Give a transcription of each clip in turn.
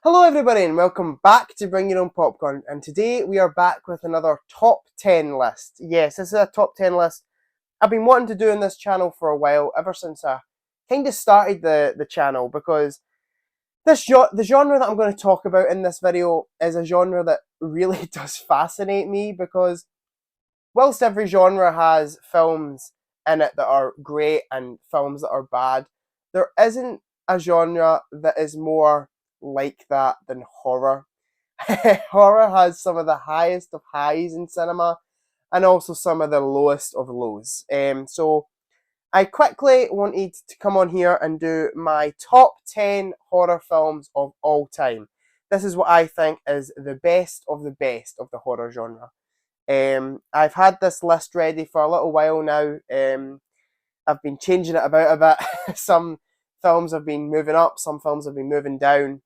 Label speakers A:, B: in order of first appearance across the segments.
A: Hello everybody and welcome back to Bring Your Own Popcorn, and today we are back with another top 10 list. Yes, this is a top 10 list I've been wanting to do on this channel for a while, ever since I kind of started the channel, because the genre that I'm going to talk about in this video is a genre that really does fascinate me, because whilst every genre has films in it that are great and films that are bad, there isn't a genre that is more like that than horror. Horror has some of the highest of highs in cinema and also some of the lowest of lows. So I quickly wanted to come on here and do my top 10 horror films of all time. This is what I think is the best of the horror genre. I've had this list ready for a little while now. I've been changing it about a bit. Some films have been moving up, some films have been moving down.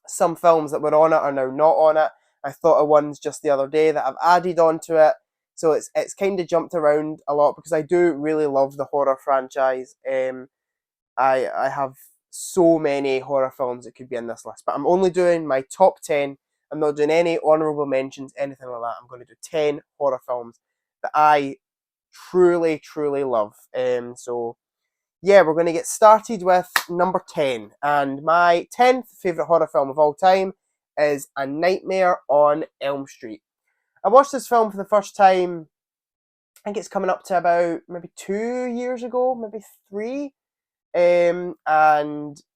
A: Some films that were on it are now not on it. I thought of ones just the other day that I've added onto it. So it's kind of jumped around a lot because I do really love the horror franchise. I have so many horror films that could be in this list, but I'm only doing my top 10. I'm not doing any honourable mentions, anything like that. I'm going to do 10 horror films that I truly, truly love. So yeah, we're going to get started with number 10. And my 10th favourite horror film of all time is A Nightmare on Elm Street. I watched this film for the first time, I think it's coming up to about maybe 2 years ago, maybe three. And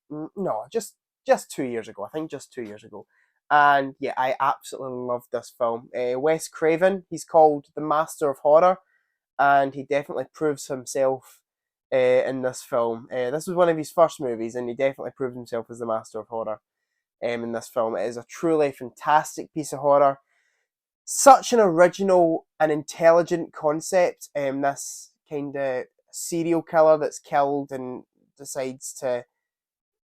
A: no, just 2 years ago. I think just 2 years ago. And yeah, I absolutely loved this film. Wes Craven, he's called the Master of Horror, and he definitely proves himself in this film. This was one of his first movies, and he definitely proved himself as the Master of Horror in this film. It is a truly fantastic piece of horror. Such an original and intelligent concept. This kind of serial killer that's killed and decides to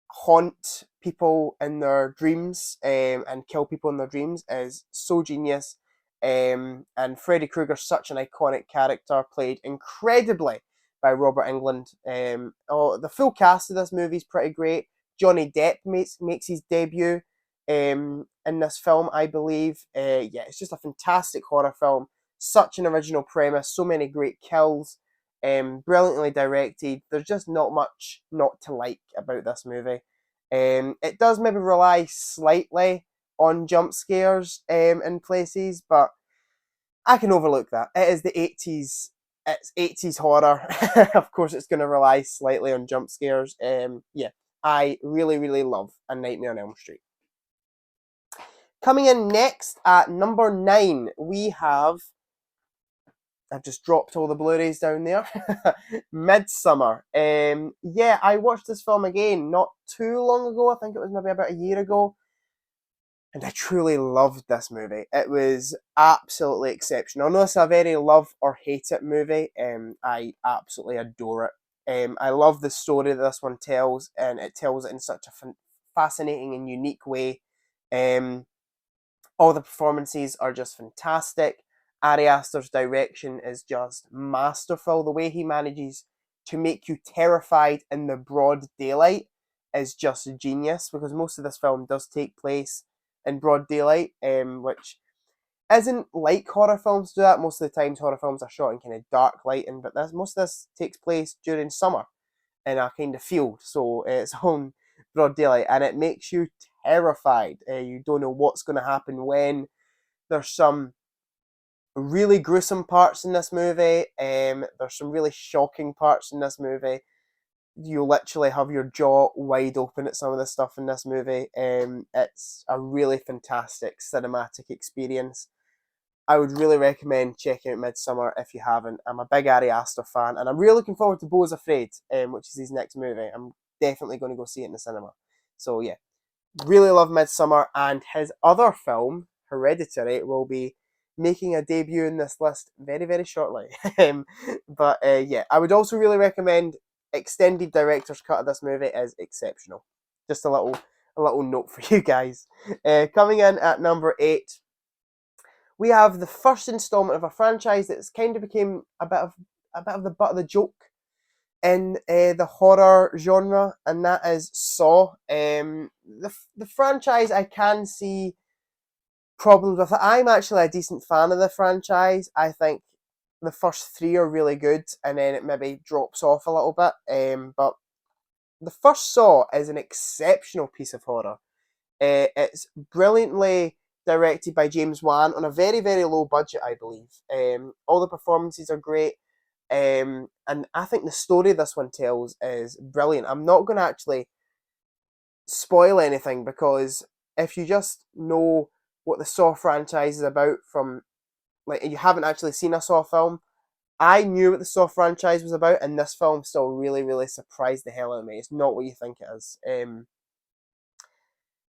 A: haunt people in their dreams and kill people in their dreams is so genius. And Freddy Krueger's such an iconic character, played incredibly by Robert Englund. The full cast of this movie is pretty great. Johnny Depp makes his debut in this film, I believe. Yeah, it's just a fantastic horror film. Such an original premise, so many great kills, brilliantly directed. There's just not much not to like about this movie. It does maybe rely slightly on jump scares in places, but I can overlook that. It is the 80s. It's 80s horror. Of course, it's going to rely slightly on jump scares. Yeah, I really, really love A Nightmare on Elm Street. Coming in next at number 9, we have. I've just dropped all the Blu-rays down there. Midsummer. Yeah, I watched this film again not too long ago. I think it was maybe about a year ago. And I truly loved this movie. It was absolutely exceptional. I know it's a very love or hate it movie. I absolutely adore it. I love the story that this one tells, and it tells it in such a fascinating and unique way. Um, all the performances are just fantastic. Ari Aster's direction is just masterful. The way he manages to make you terrified in the broad daylight is just genius, because most of this film does take place in broad daylight, which isn't like horror films do that. Most of the times horror films are shot in kind of dark lighting, but most of this takes place during summer in a kind of field, so it's on broad daylight, and it makes you terrified. You don't know what's going to happen when. There's some really gruesome parts in this movie. There's some really shocking parts in this movie. You literally have your jaw wide open at some of the stuff in this movie. It's a really fantastic cinematic experience. I would really recommend checking out Midsummer if you haven't. I'm a big Ari Aster fan, and I'm really looking forward to Beau's Afraid, which is his next movie. I'm definitely going to go see it in the cinema. So yeah, really love Midsummer, and his other film, Hereditary, will be making a debut in this list very, very shortly. But yeah, I would also really recommend extended director's cut of this movie is exceptional. Just a little note for you guys. Coming in at number 8, we have the first installment of a franchise that's kind of became a bit of the butt of the joke in the horror genre, and that is Saw. The franchise, I can see problems with it. I'm actually a decent fan of the franchise. I think the first three are really good, and then it maybe drops off a little bit. But the first Saw is an exceptional piece of horror. It's brilliantly directed by James Wan on a very, very low budget, I believe. All the performances are great. And I think the story this one tells is brilliant. I'm not going to actually spoil anything because if you just know what the Saw franchise is about from, like, you haven't actually seen a Saw film, I knew what the Saw franchise was about, and this film still really, really surprised the hell out of me. It's not what you think it is.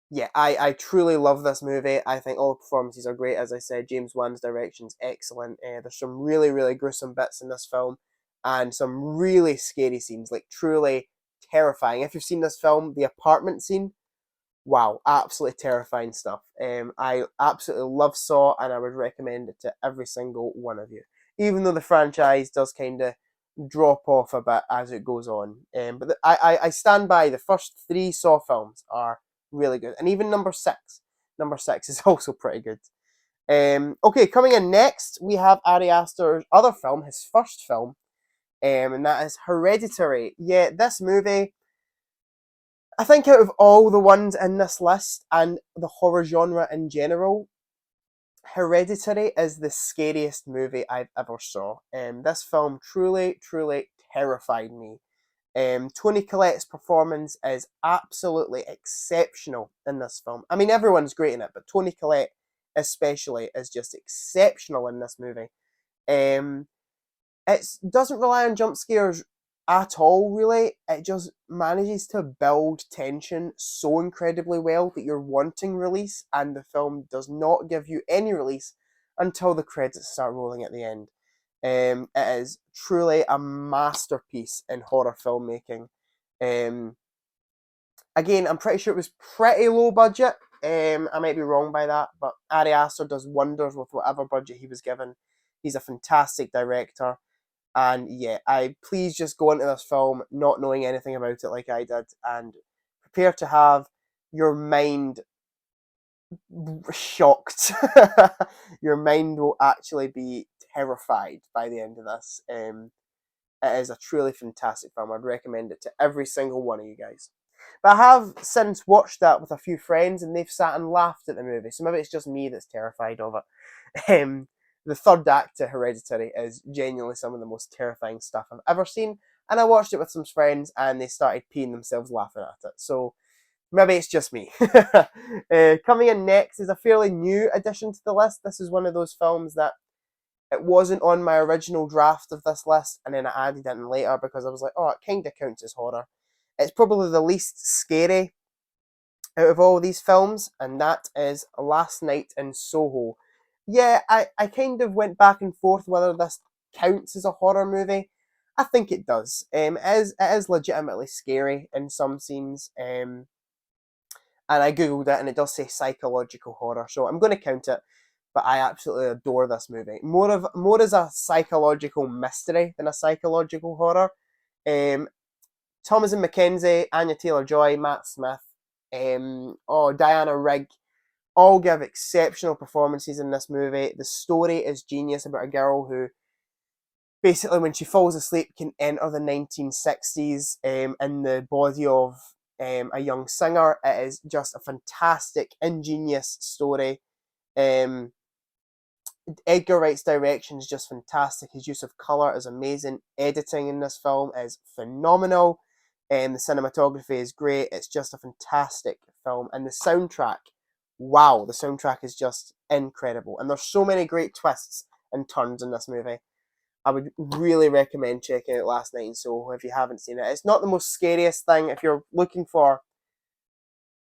A: Yeah, I truly love this movie. I think all the performances are great. As I said, James Wan's direction's excellent. There's some really, really gruesome bits in this film, and some really scary scenes, like truly terrifying. If you've seen this film, the apartment scene, wow, absolutely terrifying stuff. I absolutely love Saw, and I would recommend it to every single one of you. Even though the franchise does kind of drop off a bit as it goes on, I stand by the first three Saw films are really good, and even number six. Number six is also pretty good. Okay, coming in next, we have Ari Aster's other film, his first film, and that is Hereditary. Yeah, this movie, I think out of all the ones in this list and the horror genre in general, Hereditary is the scariest movie I've ever saw. This film truly, truly terrified me. Toni Collette's performance is absolutely exceptional in this film. I mean, everyone's great in it, but Toni Collette especially is just exceptional in this movie. Um, it doesn't rely on jump scares at all, really. It just manages to build tension so incredibly well that you're wanting release, and the film does not give you any release until the credits start rolling at the end. It is truly a masterpiece in horror filmmaking. Um, Again, I'm pretty sure it was pretty low budget. I might be wrong by that, but Ari Aster does wonders with whatever budget he was given. He's a fantastic director. And yeah, I please just go into this film not knowing anything about it like I did, and prepare to have your mind shocked. Your mind will actually be terrified by the end of this. It is a truly fantastic film. I'd recommend it to every single one of you guys. But I have since watched that with a few friends, and they've sat and laughed at the movie. So maybe it's just me that's terrified of it. The third act to Hereditary is genuinely some of the most terrifying stuff I've ever seen. And I watched it with some friends, and they started peeing themselves laughing at it. So maybe it's just me. Coming in next is a fairly new addition to the list. This is one of those films that it wasn't on my original draft of this list, and then I added it in later because I was like, oh, it kind of counts as horror. It's probably the least scary out of all these films, and that is Last Night in Soho. Yeah, I kind of went back and forth whether this counts as a horror movie. I think it does. It is legitimately scary in some scenes. And I googled it, and it does say psychological horror, so I'm going to count it. But I absolutely adore this movie. More as a psychological mystery than a psychological horror. Thomasin McKenzie, Anya Taylor-Joy, Matt Smith, Diana Rigg, all give exceptional performances in this movie. The story is genius about a girl who basically, when she falls asleep, can enter the 1960s in the body of a young singer. It is just a fantastic, ingenious story. Edgar Wright's direction is just fantastic. His use of colour is amazing. Editing in this film is phenomenal. The cinematography is great. It's just a fantastic film. And the soundtrack, wow, the soundtrack is just incredible. And there's so many great twists and turns in this movie. I would really recommend checking out Last Night in Soho if you haven't seen it. It's not the most scariest thing. If you're looking for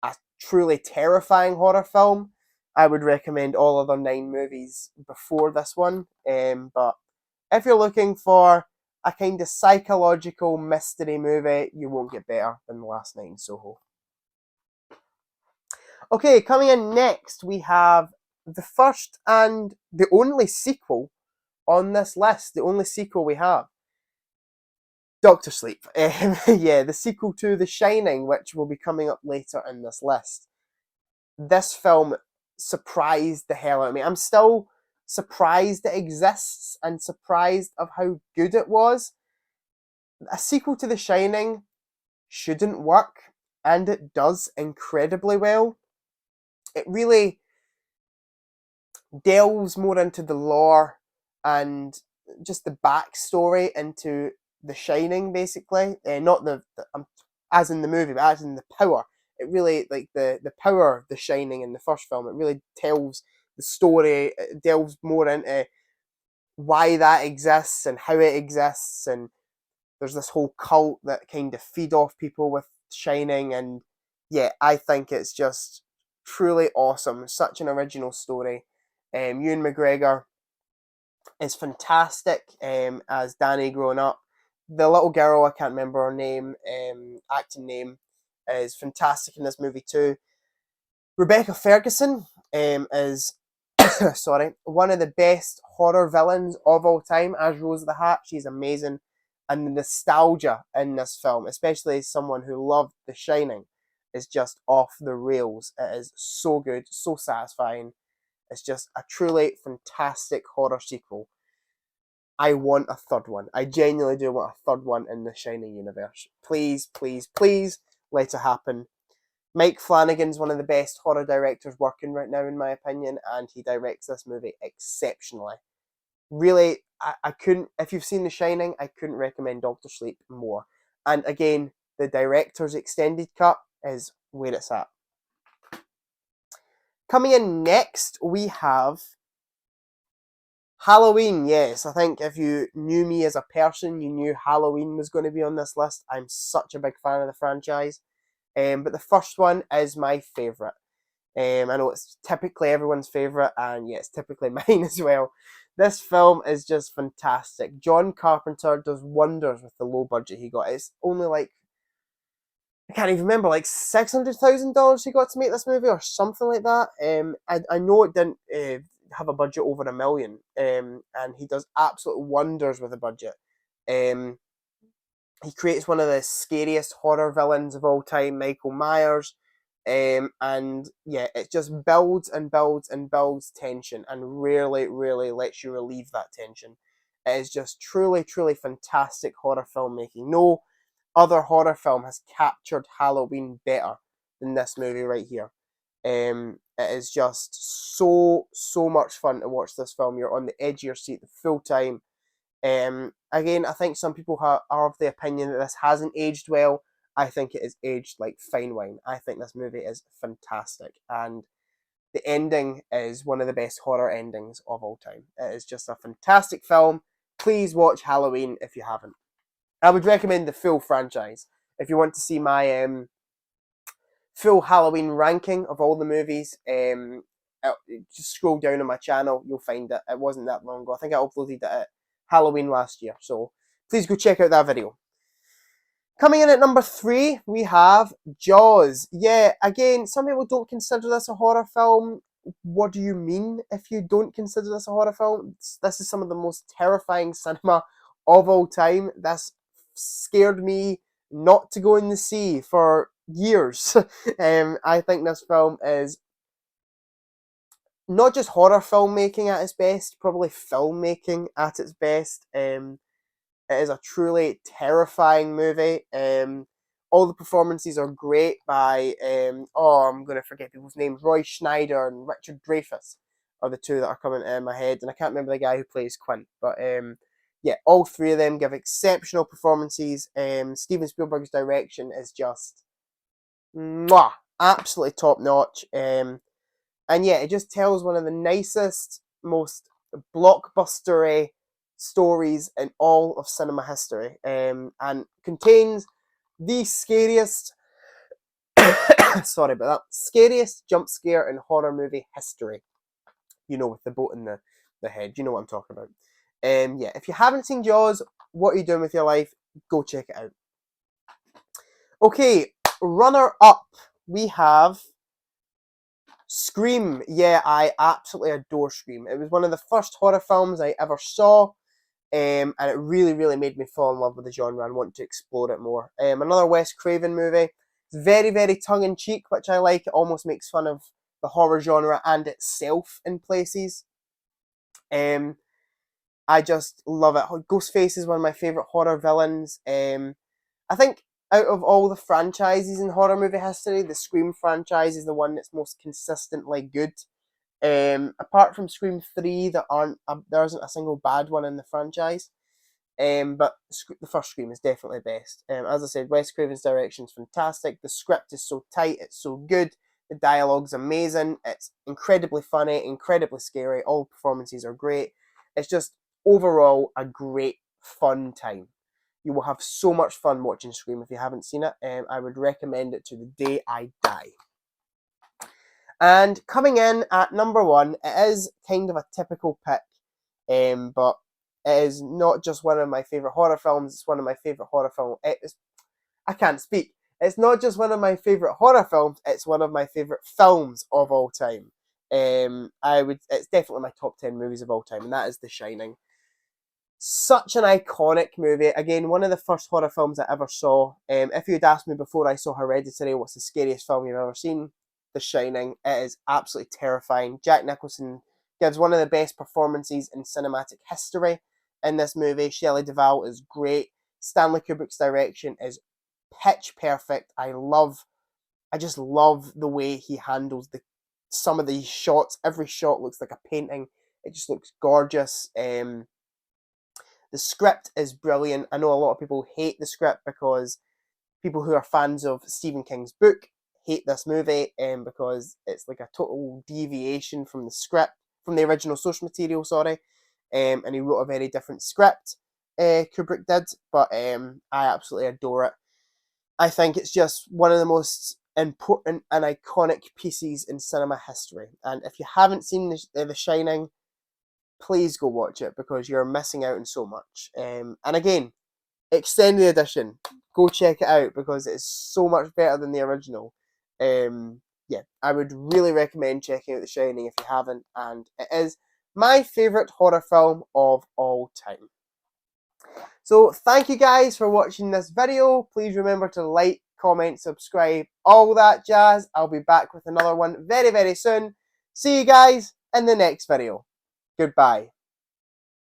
A: a truly terrifying horror film, I would recommend all other 9 movies before this one. But if you're looking for a kind of psychological mystery movie, you won't get better than Last Night in Soho. Okay, coming in next, we have the first and the only sequel on this list. The only sequel we have. Doctor Sleep. Yeah, the sequel to The Shining, which will be coming up later in this list. This film surprised the hell out of me. I'm still surprised it exists and surprised of how good it was. A sequel to The Shining shouldn't work, and it does incredibly well. It really delves more into the lore and just the backstory into The Shining, basically. Not as in the movie, but as in the power. It really, like the power of The Shining in the first film, it really tells the story, it delves more into why that exists and how it exists, and there's this whole cult that kind of feed off people with Shining, and yeah, I think it's just truly awesome. Such an original story. Ewan McGregor is fantastic as Danny growing up. The little girl, I can't remember her name, acting name, is fantastic in this movie too. Rebecca Ferguson is sorry, one of the best horror villains of all time as Rose the Hat. She's amazing. And the nostalgia in this film, especially as someone who loved The Shining, is just off the rails. It is so good, so satisfying. It's just a truly fantastic horror sequel. I want a third one. I genuinely do want a third one in the Shining universe. Please, please, please let it happen. Mike Flanagan's one of the best horror directors working right now, in my opinion, and he directs this movie exceptionally. Really, I couldn't, if you've seen The Shining, I couldn't recommend Doctor Sleep more. And again, the director's extended cut is where it's at. Coming in next, we have Halloween. Yes, I think if you knew me as a person, you knew Halloween was going to be on this list. I'm such a big fan of the franchise. But the first one is my favourite. I know it's typically everyone's favourite, and yeah, it's typically mine as well. This film is just fantastic. John Carpenter does wonders with the low budget he got. It's only like, I can't even remember, like $600,000 he got to make this movie or something like that. I know it didn't have a budget over $1 million, and he does absolute wonders with a budget. He creates one of the scariest horror villains of all time, Michael Myers. And yeah, it just builds and builds and builds tension and really, really lets you relieve that tension. It is just truly, truly fantastic horror filmmaking. No other horror film has captured Halloween better than this movie right here. It is just so, so much fun to watch this film. You're on the edge of your seat the full time. Again, I think some people are of the opinion that this hasn't aged well. I think it is aged like fine wine. I think this movie is fantastic, and the ending is one of the best horror endings of all time. It is just a fantastic film. Please watch Halloween if you haven't. I would recommend the full franchise. If you want to see my full Halloween ranking of all the movies, just scroll down on my channel, you'll find it. It wasn't that long ago. I think I uploaded it at Halloween last year, so please go check out that video. Coming in at number 3, we have Jaws. Yeah, again, some people don't consider this a horror film. What do you mean if you don't consider this a horror film? This is some of the most terrifying cinema of all time. This scared me not to go in the sea for years. I think this film is not just horror filmmaking at its best, probably filmmaking at its best. It is a truly terrifying movie. All the performances are great by, I'm going to forget people's names. Roy Schneider and Richard Dreyfuss are the two that are coming in my head. And I can't remember the guy who plays Quint. But yeah, all three of them give exceptional performances. Steven Spielberg's direction is just absolutely top notch. And yeah, it just tells one of the nicest, most blockbustery stories in all of cinema history, and contains the scariest sorry about that, scariest jump scare in horror movie history. You know, with the boat in the head. You know what I'm talking about. Yeah, if you haven't seen Jaws, what are you doing with your life? Go check it out. Okay, runner up, we have Scream. Yeah, I absolutely adore Scream. It was one of the first horror films I ever saw. and it really, really made me fall in love with the genre and want to explore it more. Another Wes Craven movie. It's very, very tongue-in-cheek, which I like. It almost makes fun of the horror genre and itself in places. I just love it. Ghostface is one of my favourite horror villains. I think out of all the franchises in horror movie history, the Scream franchise is the one that's most consistently good. Apart from Scream 3, there isn't a single bad one in the franchise. But the first Scream is definitely best. As I said, Wes Craven's direction is fantastic. The script is so tight, it's so good. The dialogue's amazing. It's incredibly funny, incredibly scary. All performances are great. It's just overall a great fun time. You will have so much fun watching Scream if you haven't seen it. I would recommend it to the day I die. And coming in at number 1, it is kind of a typical pick, but it is not just one of my favourite horror films, it's one of my favourite horror films. I can't speak. It's not just one of my favourite horror films, it's one of my favourite films of all time. It's definitely my top 10 movies of all time, and that is The Shining. Such an iconic movie. Again, one of the first horror films I ever saw. If you'd asked me before I saw Hereditary, what's the scariest film you've ever seen? The Shining. It is absolutely terrifying. Jack Nicholson gives one of the best performances in cinematic history in this movie. Shelley Duvall is great. Stanley Kubrick's direction is pitch perfect. I just love the way he handles some of these shots. Every shot looks like a painting. It just looks gorgeous. The script is brilliant. I know a lot of people hate the script because people who are fans of Stephen King's book hate this movie because it's like a total deviation from the original source material, sorry. And he wrote a very different script, Kubrick did, but I absolutely adore it. I think it's just one of the most important and iconic pieces in cinema history. And if you haven't seen The Shining, please go watch it because you're missing out on so much. And again, extended edition, go check it out because it's so much better than the original. Yeah, I would really recommend checking out The Shining if you haven't, and it is my favourite horror film of all time. So thank you guys for watching this video. Please remember to like, comment, subscribe, all that jazz. I'll be back with another one very, very soon. See you guys in the next video. Goodbye.